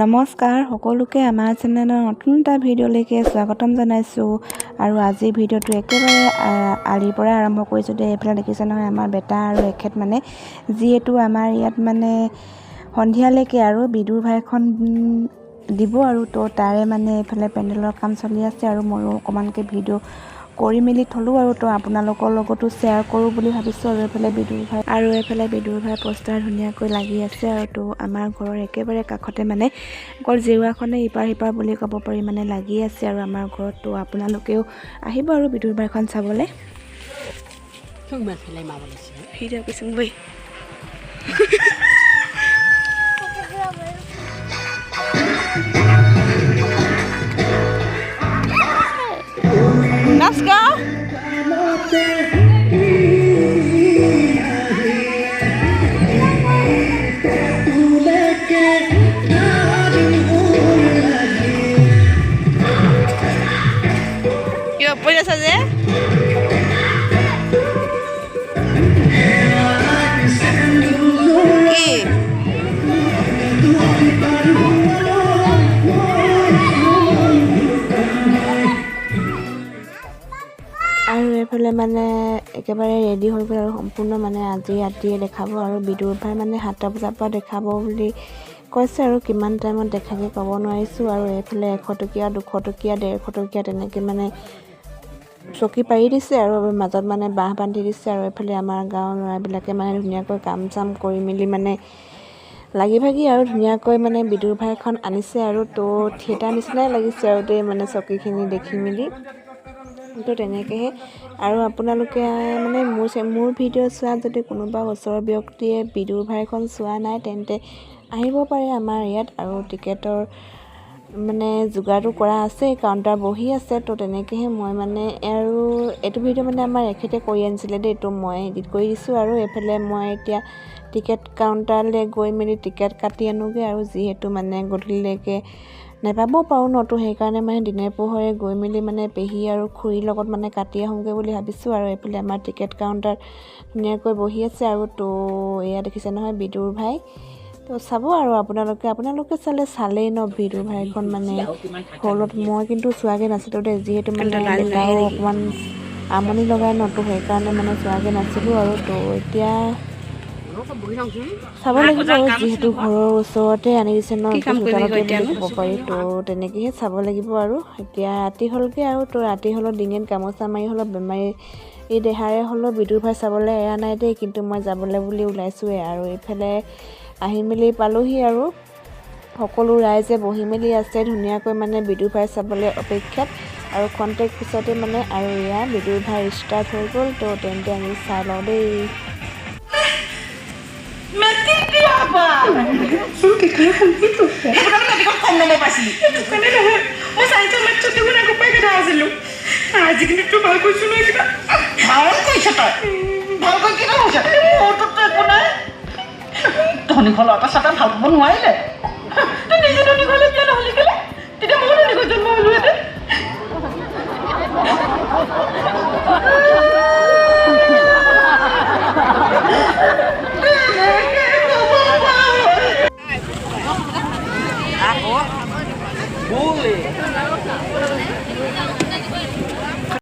নমস্কাৰ সকলোকে আমাৰ চেনেলৰ নতুন এটা ভিডিঅ'লৈকে স্বাগতম জনাইছোঁ। আৰু আজি ভিডিঅ'টো একেবাৰে আলিৰ পৰা আৰম্ভ কৰিছোঁ দেই। এইফালে দেখিছে নহয় আমাৰ বেটা আৰু এখেত মানে যিহেতু আমাৰ ইয়াত মানে সন্ধিয়ালৈকে আৰু বিদুৰভাইখন দিব আৰু তো তাৰে মানে এইফালে পেণ্ডেলৰ কাম চলি আছে আৰু ময়ো অকণমানকৈ ভিডিঅ' কৰি মেলি থলোঁ আৰু তো আপোনালোকৰ লগতো শ্বেয়াৰ কৰোঁ বুলি ভাবিছোঁ। আৰু এইফালে বিদুৰভাই পোষ্টাৰ ধুনীয়াকৈ লাগি আছে আৰু তো আমাৰ ঘৰৰ একেবাৰে কাষতে মানে অকল জেওৰাখনে ইপাৰ সিপাৰ বুলি ক'ব পাৰি মানে লাগি আছে আৰু আমাৰ ঘৰত। তো আপোনালোকেও আহিব আৰু বিদুৰভাইখন চাবলৈ। Let's go! Yo, ¿puedes hacer? আৰু এইফালে মানে একেবাৰে ৰেডি হৈ গ'ল আৰু সম্পূৰ্ণ মানে আজি ৰাতিয়ে দেখাব আৰু বিদুৰভাই মানে 7টা বজাৰ পৰা দেখাব বুলি কৈছে আৰু কিমান টাইমত দেখাকৈ ক'ব নোৱাৰিছোঁ। আৰু এইফালে 100 টকীয়া 200 টকীয়া 150 টকীয়া তেনেকৈ মানে চকী পাৰি দিছে আৰু মাজত মানে বাঁহ বান্ধি দিছে। আৰু এইফালে আমাৰ গাঁৱৰ ল'ৰাবিলাকে মানে ধুনীয়াকৈ কাম চাম কৰি মেলি মানে লাগি ভাগি আৰু ধুনীয়াকৈ মানে বিদুৰভাইখন আনিছে আৰু তো থিয়েটাৰ নিচিনাই লাগিছে আৰু দেই মানে চকীখিনি দেখি মেলি। তো তেনেকৈহে আৰু আপোনালোকে মানে মোৰ ভিডিঅ' চোৱা যদি কোনোবা ওচৰৰ ব্যক্তিয়ে বিদুৰভাইখন চোৱা নাই তেন্তে আহিব পাৰে আমাৰ ইয়াত। আৰু টিকেটৰ মানে যোগাৰটো কৰা আছে, কাউণ্টাৰ বহি আছে। তো তেনেকৈহে মই মানে আৰু এইটো ভিডিঅ' মানে আমাৰ এখেতে কৰি আনিছিলে দেই, তো মই এডিট কৰি দিছোঁ। আৰু এইফালে মই এতিয়া টিকেট কাউণ্টাৰলৈ গৈ মেলি টিকেট কাটি আনোগৈ আৰু যিহেতু মানে গধূলিলৈকে নাপাব পাৰোঁ ন, তো সেইকাৰণে মানে দিনে পোহৰে গৈ মেলি মানে পেহী আৰু খুৰীৰ লগত মানে কাটি আহোঁগৈ বুলি ভাবিছোঁ। আৰু এইফালে আমাৰ টিকেট কাউণ্টাৰ ধুনীয়াকৈ বহি আছে আৰু তো এয়া দেখিছে নহয় বিদুৰভাই। তো চাব আৰু আপোনালোকে চালেই ন বিদুৰভাইখন মানে হলত। মই কিন্তু চোৱাগৈ নাছিলোঁ দেই, যিহেতু মানে দেউতাও অকণমান আমনি লগাই ন, তো সেইকাৰণে মানে চোৱাগৈ নাছিলোঁ। আৰু তো এতিয়া চাব লাগিব আৰু যিহেতু ঘৰৰ ওচৰতে আনি দিছে ন, চোতালতে বুলি ক'ব পাৰি। তো তেনেকৈহে চাব লাগিব। আৰু এতিয়া ৰাতি হ'লগৈ আৰু তো ৰাতি হ'লত ডিঙিত গামোচা মাৰি হ'লেও বেমাৰী দেহাৰে হ'লেও বিদুৰভাই চাবলৈ এৰা নাই দেই, কিন্তু মই যাবলৈ বুলি ওলাইছোঁৱে। আৰু এইফালে আহি মেলি পালোহি আৰু সকলো ৰাইজে বহি মেলি আছে ধুনীয়াকৈ মানে বিদুৰভাই চাবলৈ অপেক্ষাত। আৰু খন্তেক পিছতে মানে আৰু এয়া বিদুৰভাই ষ্টাৰ্ট হৈ গ'ল। তো তেন্তে আমি চাই লওঁ দেই। আজি কিন্তু ভাল কৈছোঁ নহয়, কিবা ভাল কৈছ তই, ভালকৈ কিবা হৈছে মোৰটোতো একো নাই। ধনী ঘৰ ল'ৰা চাটা ভাল পাব নোৱাৰিলে, তই নিজে ধনী ঘৰলৈ বিয়া নহ'লি কেলে? তেতিয়া ময়ো ধনী ঘৰত জন্ম হ'লোহেঁতেন।